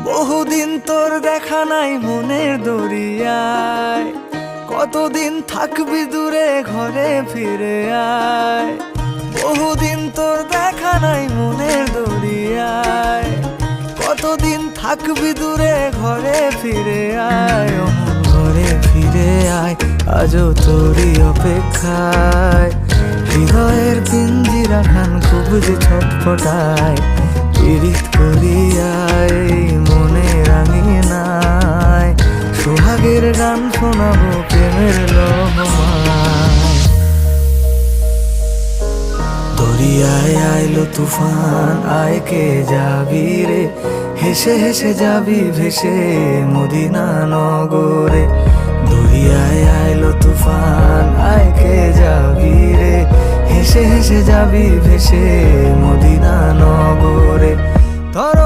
বহুদিন তোর দেখা নাই মনের দরিয়ায়, কতদিন থাকবি দূরে ঘরে ফিরে আয়। বহুদিন তোর দেখা নাই মনের দরিয়ায়, কতদিন থাকবি দূরে ঘরে ফিরে আয়। ও মন ঘরে ফিরে আয়, আজও তোরই অপেক্ষায়। হৃদয়ের পিঞ্জিরা খান খুব যে ছটফটায়, পীড়িত করিয়ায় মনে রাঙিয়ে নাই। সোহাগের গান শোনাবো প্রেমের লহমায়। দরিয়ায় আইলো তুফান, আয় কে যাবি রে, হেসে হেসে যাবি ভেসে মদিনা নগরে। দরিয়ায় আইলো তুফান, আয় কে যাবি রে, হেসে হেসে যাবি ভেসে মদিনা নগরে। ধর